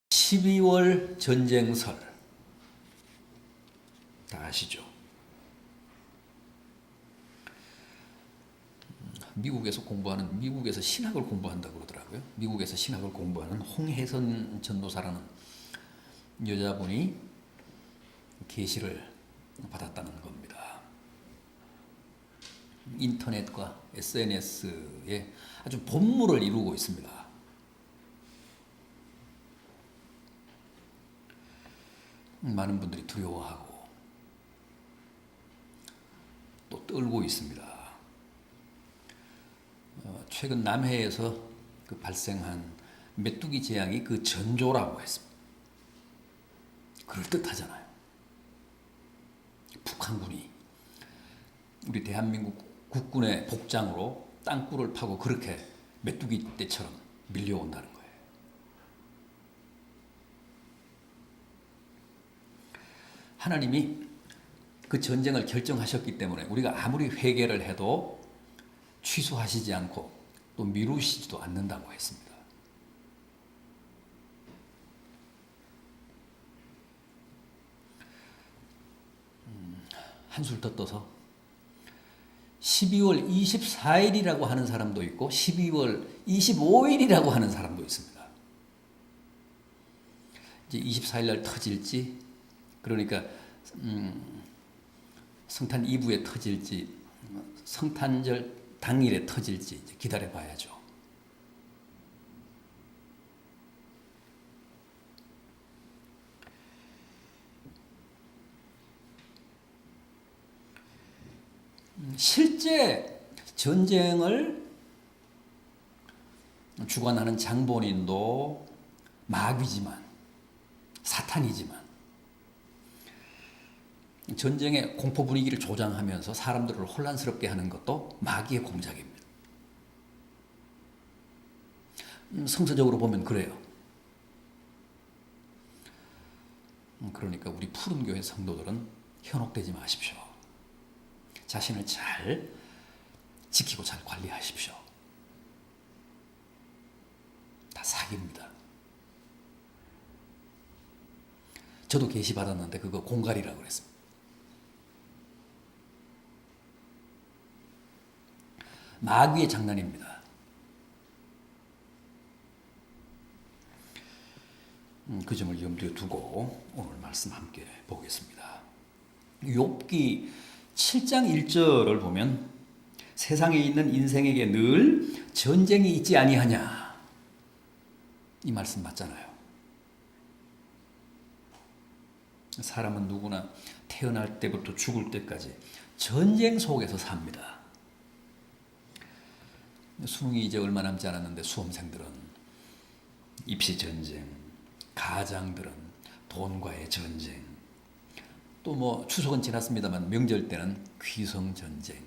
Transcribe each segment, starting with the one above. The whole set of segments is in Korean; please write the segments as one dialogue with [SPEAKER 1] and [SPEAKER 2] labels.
[SPEAKER 1] 12월 전쟁설 다 아시죠? 미국에서 신학을 공부한다고 그러더라고요. 미국에서 신학을 공부하는 홍혜선 전도사라는 여자분이 계시를 받았다는 겁니다. 인터넷과 SNS에 아주 본물을 이루고 있습니다. 많은 분들이 두려워하고 또 떨고 있습니다. 최근 남해에서 발생한 메뚜기 재앙이 그 전조라고 했습니다. 그럴듯하잖아요. 북한군이 우리 대한민국 국군의 복장으로 땅굴을 파고 그렇게 메뚜기 떼처럼 밀려온다는 거예요. 하나님이 그 전쟁을 결정하셨기 때문에 우리가 아무리 회개를 해도 취소하시지 않고 또 미루시지도 않는다고 했습니다. 한술 더 떠서 12월 24일이라고 하는 사람도 있고 12월 25일이라고 하는 사람도 있습니다. 이제 24일 날 터질지, 그러니까 성탄 이브에 터질지 성탄절 당일에 터질지 기다려 봐야죠. 실제 전쟁을 주관하는 장본인도 마귀지만, 사탄이지만 전쟁의 공포 분위기를 조장하면서 사람들을 혼란스럽게 하는 것도 마귀의 공작입니다. 성서적으로 보면 그래요. 그러니까 우리 푸른교회 성도들은 현혹되지 마십시오. 자신을 잘 지키고 잘 관리하십시오. 다 사기입니다. 저도 계시 받았는데 그거 공갈이라고 그랬습니다. 마귀의 장난입니다. 그 점을 염두에 두고 오늘 말씀 함께 보겠습니다. 욥기 7장 1절을 보면 세상에 있는 인생에게 늘 전쟁이 있지 아니하냐, 이 말씀 맞잖아요. 사람은 누구나 태어날 때부터 죽을 때까지 전쟁 속에서 삽니다. 수능이 이제 얼마 남지 않았는데 수험생들은 입시 전쟁, 가장들은 돈과의 전쟁, 또 뭐 추석은 지났습니다만 명절 때는 귀성 전쟁,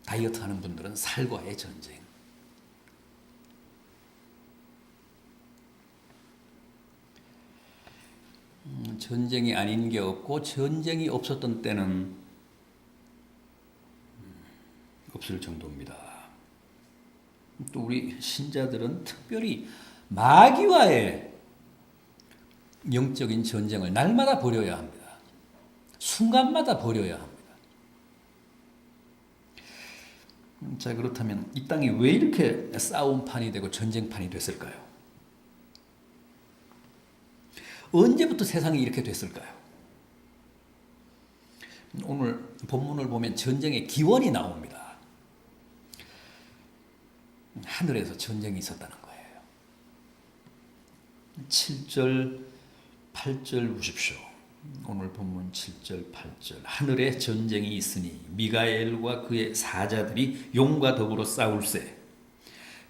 [SPEAKER 1] 다이어트 하는 분들은 살과의 전쟁. 전쟁이 아닌 게 없고 전쟁이 없었던 때는 없을 정도입니다. 또 우리 신자들은 특별히 마귀와의 영적인 전쟁을 날마다 벌여야 합니다. 순간마다 벌여야 합니다. 자, 그렇다면 이 땅이 왜 이렇게 싸움판이 되고 전쟁판이 됐을까요? 언제부터 세상이 이렇게 됐을까요? 오늘 본문을 보면 전쟁의 기원이 나옵니다. 하늘에서 전쟁이 있었다는 거예요. 7절, 8절 보십시오. 오늘 본문 7절, 8절. 하늘에 전쟁이 있으니 미가엘과 그의 사자들이 용과 더불어 싸울세.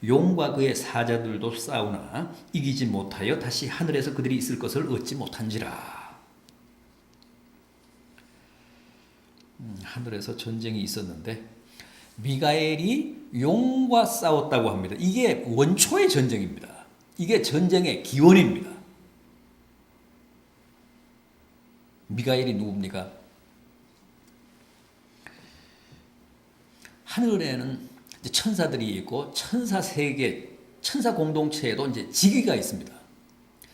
[SPEAKER 1] 용과 그의 사자들도 싸우나 이기지 못하여 다시 하늘에서 그들이 있을 것을 얻지 못한지라. 하늘에서 전쟁이 있었는데 미가엘이 용과 싸웠다고 합니다. 이게 원초의 전쟁입니다. 이게 전쟁의 기원입니다. 미가엘이 누굽니까? 하늘에는 천사들이 있고 천사 세계, 천사 공동체에도 이제 직위가 있습니다.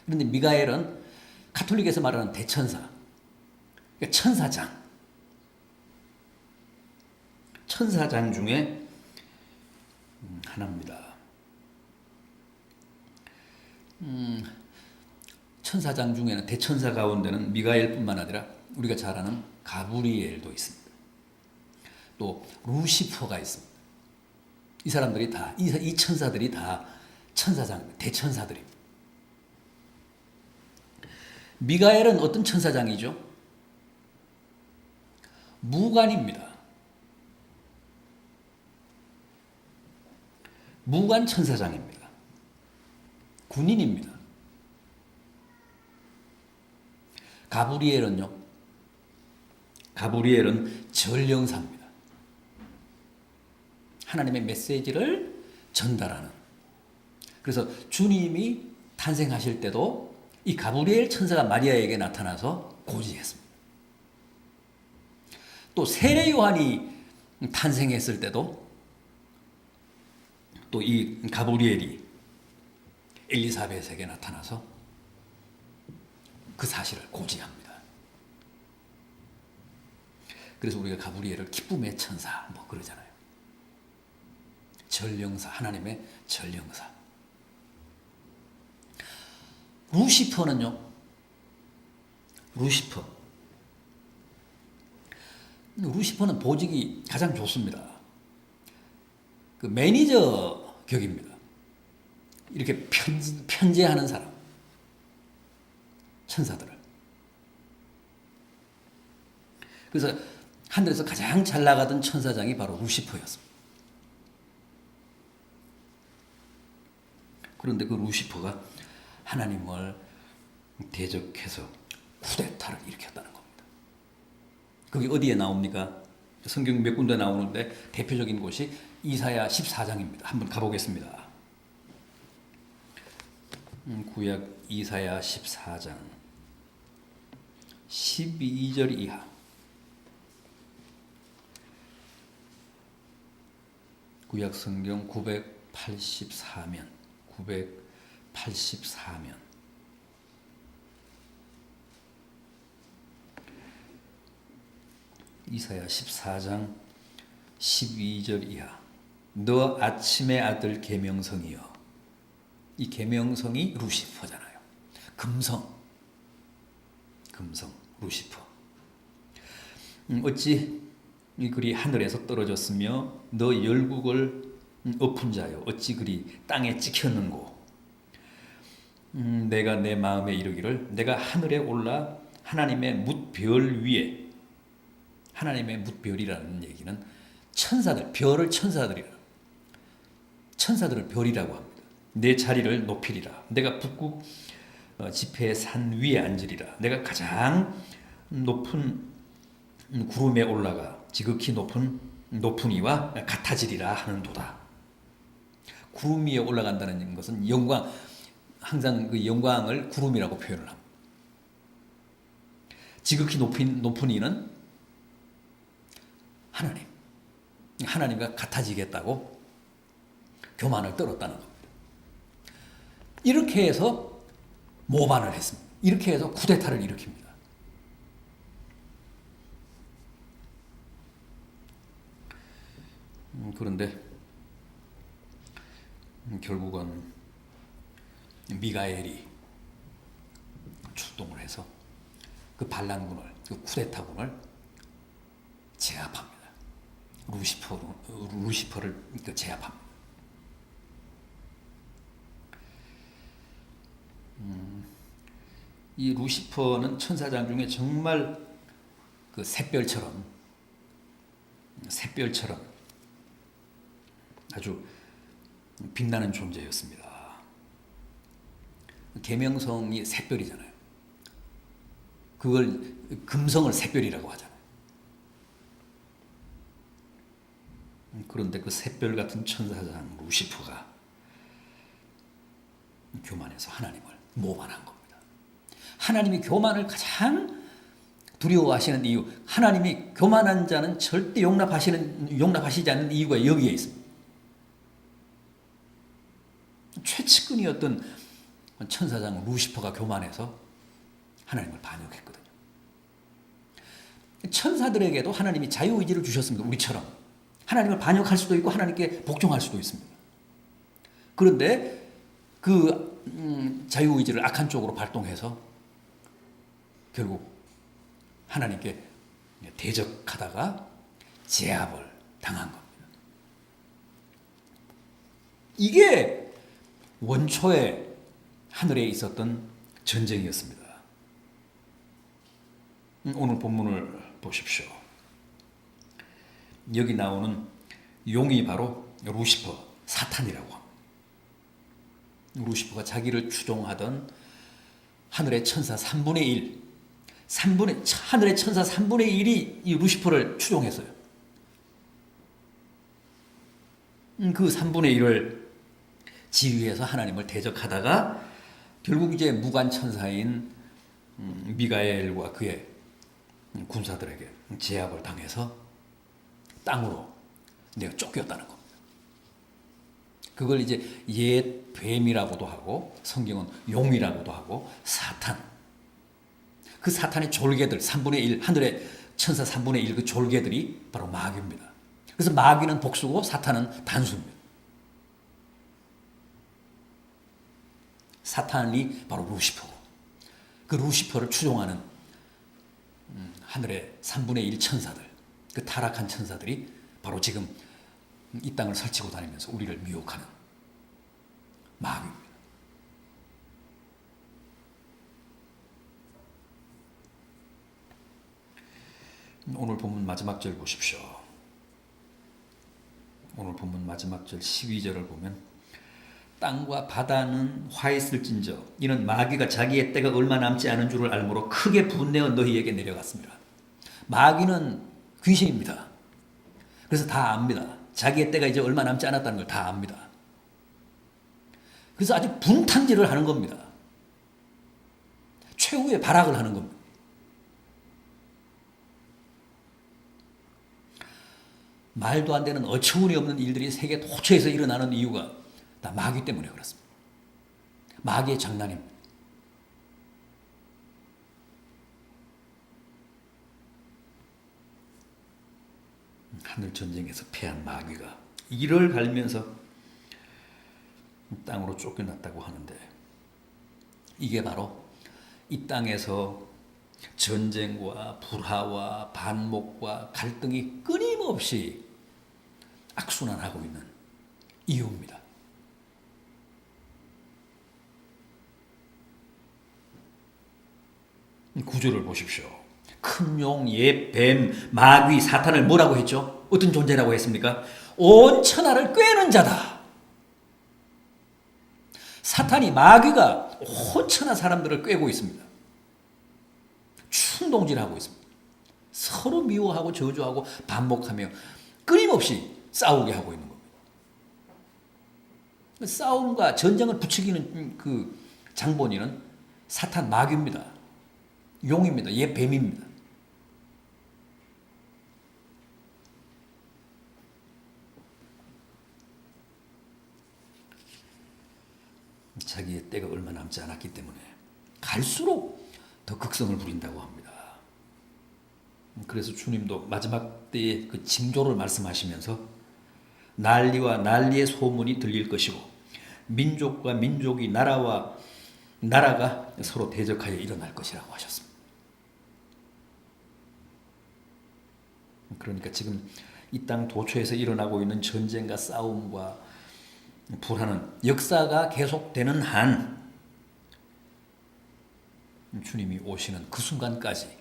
[SPEAKER 1] 그런데 미가엘은 가톨릭에서 말하는 대천사, 그러니까 천사장. 천사장 중에 하나입니다. 천사장 중에는 대천사 가운데는 미가엘뿐만 아니라 우리가 잘 아는 가브리엘도 있습니다. 또 루시퍼가 있습니다. 이 사람들이 다, 이 천사들이 다 천사장, 대천사들입니다. 미가엘은 어떤 천사장이죠? 무관입니다. 무관 천사장입니다. 군인입니다. 가브리엘은요? 가브리엘은 전령사입니다. 하나님의 메시지를 전달하는. 그래서 주님이 탄생하실 때도 이 가브리엘 천사가 마리아에게 나타나서 고지했습니다. 또 세례 요한이 탄생했을 때도 또 이 가브리엘이 엘리사벳에게 나타나서 그 사실을 고지합니다. 그래서 우리가 가브리엘을 기쁨의 천사 뭐 그러잖아요. 전령사, 하나님의 전령사. 루시퍼는요? 루시퍼는 보직이 가장 좋습니다. 그 매니저 격입니다. 이렇게 편제하는 사람. 천사들을. 그래서 하늘에서 가장 잘 나가던 천사장이 바로 루시퍼였습니다. 그런데 그 루시퍼가 하나님을 대적해서 쿠데타를 일으켰다는 겁니다. 그게 어디에 나옵니까? 성경 몇 군데 나오는데 대표적인 곳이 이사야 14장입니다. 한번 가보겠습니다. 구약 이사야 14장 12절 이하. 구약 성경 984면 이사야 14장 12절 이하. 너 아침의 아들 계명성이여. 이 계명성이 루시퍼잖아요. 금성 루시퍼. 어찌 이 그리 하늘에서 떨어졌으며 너 열국을 엎은 자여 어찌 그리 땅에 찍혔는고. 내가 내 마음에 이르기를 내가 하늘에 올라 하나님의 뭇별 위에. 하나님의 뭇별이라는 얘기는 천사들, 별을 천사들을 별이라고 합니다. 내 자리를 높이리라. 내가 북극 지폐의 산 위에 앉으리라. 내가 가장 높은 구름에 올라가 지극히 높은 이와 같아지리라 하는도다. 구름 위에 올라간다는 것은 영광, 항상 그 영광을 구름이라고 표현을 합니다. 지극히 높은 이는 하나님과 같아지겠다고 교만을 떨었다는 겁니다. 이렇게 해서 모반을 했습니다. 이렇게 해서 쿠데타를 일으킵니다. 그런데 결국은 미가엘이 출동을 해서 그 반란군을, 그 쿠데타군을 제압합니다. 루시퍼를 제압합니다. 이 루시퍼는 천사장 중에 정말 그 샛별처럼 아주 빛나는 존재였습니다. 계명성이 샛별이잖아요. 그걸 금성을 샛별이라고 하잖아요. 그런데 그 샛별 같은 천사장 루시퍼가 교만해서 하나님을 모반한 겁니다. 하나님이 교만을 가장 두려워하시는 이유, 하나님이 교만한 자는 절대 용납하시지 않는 이유가 여기에 있습니다. 최측근이었던 천사장 루시퍼가 교만해서 하나님을 반역했거든요. 천사들에게도 하나님이 자유의지를 주셨습니다. 우리처럼 하나님을 반역할 수도 있고 하나님께 복종할 수도 있습니다. 그런데 그 자유의지를 악한 쪽으로 발동해서 결국 하나님께 대적하다가 제압을 당한 겁니다. 이게 원초에 하늘에 있었던 전쟁이었습니다. 오늘 본문을 보십시오. 여기 나오는 용이 바로 루시퍼, 사탄이라고 합니다. 루시퍼가 자기를 추종하던 하늘의 천사 3분의 1, 하늘의 천사 3분의 1이 이 루시퍼를 추종했어요. 그 3분의 1을 지휘해서 하나님을 대적하다가 결국 이제 무관천사인 미가엘과 그의 군사들에게 제압을 당해서 땅으로 내가 쫓겼다는 겁니다. 그걸 이제 옛 뱀이라고도 하고 성경은 용이라고도 하고 사탄, 그 사탄의 졸개들 3분의 1, 하늘의 천사 3분의 1 그 졸개들이 바로 마귀입니다. 그래서 마귀는 복수고 사탄은 단수입니다. 사탄이 바로 루시퍼고 그 루시퍼를 추종하는 하늘의 3분의 1 천사들, 그 타락한 천사들이 바로 지금 이 땅을 설치고 다니면서 우리를 미혹하는 마귀입니다. 오늘 본문 마지막 절 보십시오. 오늘 본문 마지막 절 12절을 보면 땅과 바다는 화했을진저 이는 마귀가 자기의 때가 얼마 남지 않은 줄을 알므로 크게 분내어 너희에게 내려갔습니다. 마귀는 귀신입니다. 그래서 다 압니다. 자기의 때가 이제 얼마 남지 않았다는 걸 다 압니다. 그래서 아주 분탕질을 하는 겁니다. 최후의 발악을 하는 겁니다. 말도 안 되는 어처구니 없는 일들이 세계 도처에서 일어나는 이유가 다 마귀 때문에 그렇습니다. 마귀의 장난입니다. 하늘 전쟁에서 패한 마귀가 이를 갈면서 땅으로 쫓겨났다고 하는데 이게 바로 이 땅에서 전쟁과 불화와 반목과 갈등이 끊임없이 악순환하고 있는 이유입니다. 구절을 보십시오. 큰 용, 옛 뱀, 마귀, 사탄을 뭐라고 했죠? 어떤 존재라고 했습니까? 온 천하를 꿰는 자다. 사탄이 마귀가 온 천하 사람들을 꿰고 있습니다. 충동질하고 있습니다. 서로 미워하고 저주하고 반목하며 끊임없이 싸우게 하고 있는 겁니다. 싸움과 전쟁을 부추기는 그 장본인은 사탄 마귀입니다. 용입니다. 옛 뱀입니다. 자기의 때가 얼마 남지 않았기 때문에 갈수록 더 극성을 부린다고 합니다. 그래서 주님도 마지막 때의 그 징조를 말씀하시면서 난리와 난리의 소문이 들릴 것이고 민족과 민족이 나라와 나라가 서로 대적하여 일어날 것이라고 하셨습니다. 그러니까 지금 이 땅 도처에서 일어나고 있는 전쟁과 싸움과 불화는 역사가 계속되는 한 주님이 오시는 그 순간까지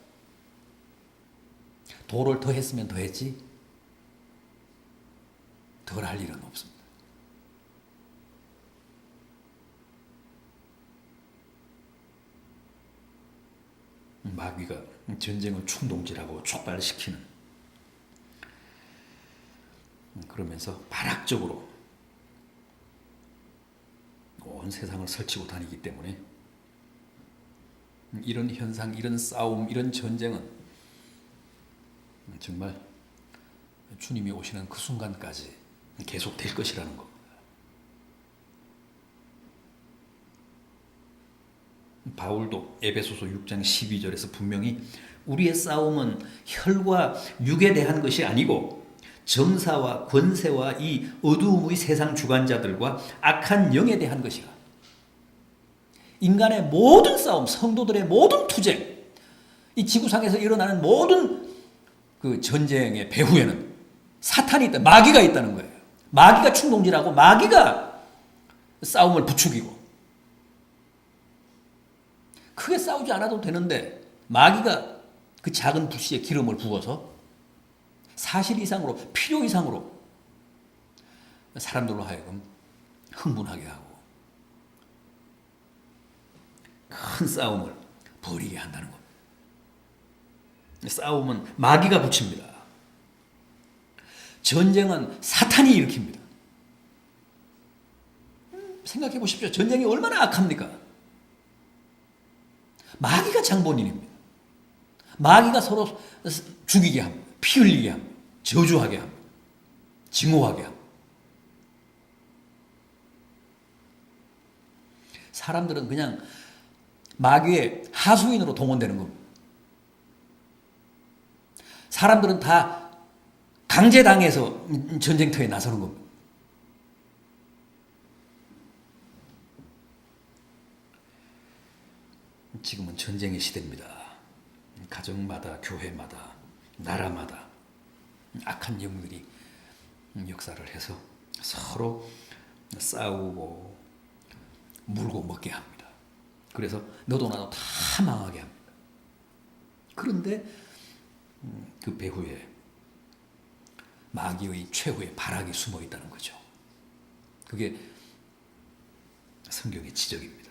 [SPEAKER 1] 도를 더 했으면 더 했지 덜 할 일은 없습니다. 마귀가 전쟁을 충동질하고 촉발시키는 그러면서 발악적으로 온 세상을 설치고 다니기 때문에 이런 현상, 이런 싸움, 이런 전쟁은 정말 주님이 오시는 그 순간까지 계속 될 것이라는 겁니다. 바울도 에베소서 6장 12절에서 분명히 우리의 싸움은 혈과 육에 대한 것이 아니고 정사와 권세와 이 어두움의 세상 주관자들과 악한 영에 대한 것이라. 인간의 모든 싸움, 성도들의 모든 투쟁, 이 지구상에서 일어나는 모든 그 전쟁의 배후에는 사탄이 있다, 마귀가 있다는 거예요. 마귀가 충동질하고 마귀가 싸움을 부추기고, 크게 싸우지 않아도 되는데 마귀가 그 작은 불씨에 기름을 부어서 사실 이상으로, 필요 이상으로 사람들로 하여금 흥분하게 하고 큰 싸움을 벌이게 한다는 겁니다. 싸움은 마귀가 붙입니다. 전쟁은 사탄이 일으킵니다. 생각해 보십시오. 전쟁이 얼마나 악합니까? 마귀가 장본인입니다. 마귀가 서로 죽이게 합니다. 피 흘리게 합니다. 저주하게 합니다. 증오하게 합니다. 사람들은 그냥 마귀의 하수인으로 동원되는 겁니다. 사람들은 다 강제당해서 전쟁터에 나서는 겁니다. 지금은 전쟁의 시대입니다. 가정마다, 교회마다, 나라마다 악한 영들이 역사를 해서 서로 싸우고 물고 먹게 합니다. 그래서 너도 나도 다 망하게 합니다. 그런데 그 배후에 마귀의 최후의 발악이 숨어 있다는 거죠. 그게 성경의 지적입니다.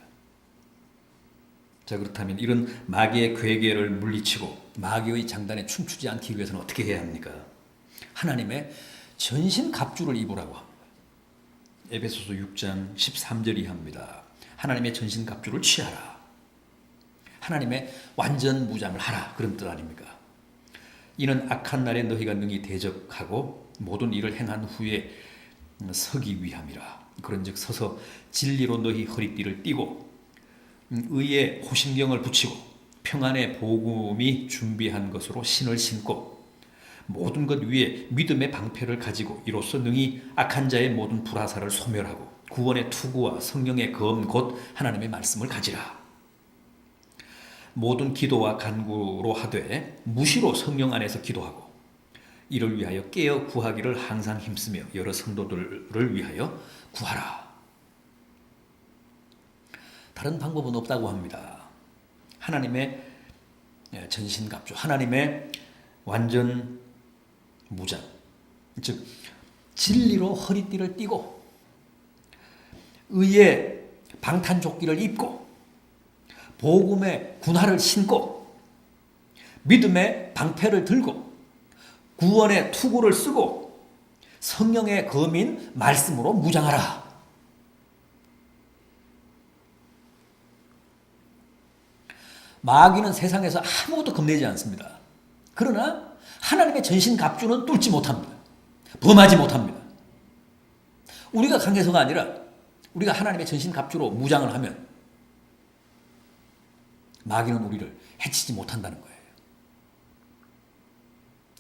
[SPEAKER 1] 자, 그렇다면 이런 마귀의 괴계를 물리치고 마귀의 장단에 춤추지 않기 위해서는 어떻게 해야 합니까? 하나님의 전신 갑주를 입으라고 합니다. 에베소서 6장 13절이 합니다. 하나님의 전신 갑주를 취하라. 하나님의 완전 무장을 하라. 그런 뜻 아닙니까? 이는 악한 날에 너희가 능히 대적하고 모든 일을 행한 후에 서기 위함이라. 그런즉 서서 진리로 너희 허리띠를 띠고 의의 호심경을 붙이고 평안의 복음이 준비한 것으로 신을 신고 모든 것 위에 믿음의 방패를 가지고 이로써 능히 악한 자의 모든 불화살을 소멸하고 구원의 투구와 성령의 검 곧 하나님의 말씀을 가지라. 모든 기도와 간구로 하되 무시로 성령 안에서 기도하고 이를 위하여 깨어 구하기를 항상 힘쓰며 여러 성도들을 위하여 구하라. 다른 방법은 없다고 합니다. 하나님의 전신갑주, 하나님의 완전 무장, 즉 진리로 허리띠를 띠고 의의 방탄조끼를 입고 복음의 군화를 신고 믿음의 방패를 들고 구원의 투구를 쓰고 성령의 검인 말씀으로 무장하라. 마귀는 세상에서 아무것도 겁내지 않습니다. 그러나 하나님의 전신 갑주는 뚫지 못합니다. 범하지 못합니다. 우리가 강해서가 아니라 우리가 하나님의 전신 갑주로 무장을 하면 마귀는 우리를 해치지 못한다는 거예요.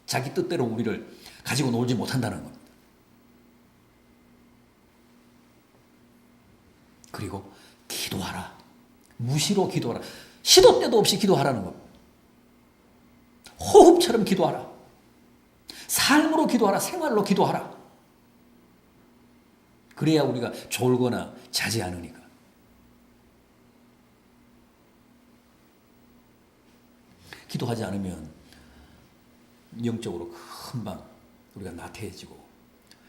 [SPEAKER 1] 자기 뜻대로 우리를 가지고 놀지 못한다는 겁니다. 그리고 기도하라. 무시로 기도하라. 시도 때도 없이 기도하라는 겁니다. 호흡처럼 기도하라. 삶으로 기도하라. 생활로 기도하라. 그래야 우리가 졸거나 자지 않으니까. 기도하지 않으면 영적으로 금방 우리가 나태해지고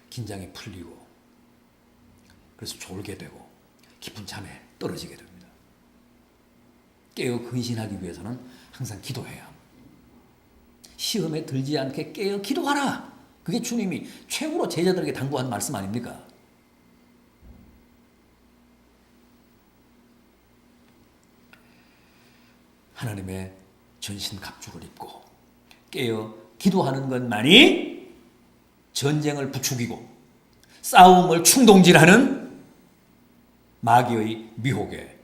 [SPEAKER 1] 긴장이 풀리고 그래서 졸게 되고 깊은 잠에 떨어지게 됩니다. 깨어 근신하기 위해서는 항상 기도해야 합니다. 시험에 들지 않게 깨어 기도하라. 그게 주님이 최후로 제자들에게 당부한 말씀 아닙니까? 하나님의 전신 갑주를 입고 깨어 기도하는 것만이 전쟁을 부추기고 싸움을 충동질하는 마귀의 미혹에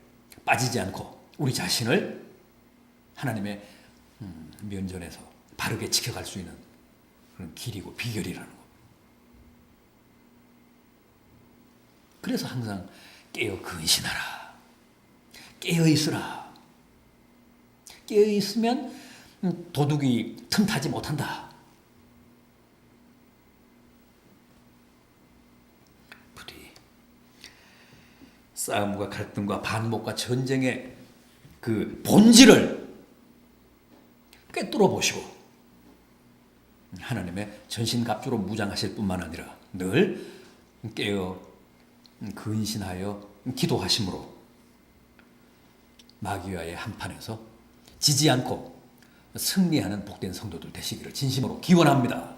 [SPEAKER 1] 빠지지 않고 우리 자신을 하나님의 면전에서 바르게 지켜갈 수 있는 그런 길이고 비결이라는 거. 그래서 항상 깨어 근신하라. 깨어 있으라. 깨어 있으면 도둑이 틈타지 못한다. 부디 싸움과 갈등과 반목과 전쟁의 그 본질을 꿰뚫어 보시고 하나님의 전신갑주로 무장하실 뿐만 아니라 늘 깨어 근신하여 기도하심으로 마귀와의 한판에서 지지 않고 승리하는 복된 성도들 되시기를 진심으로 기원합니다.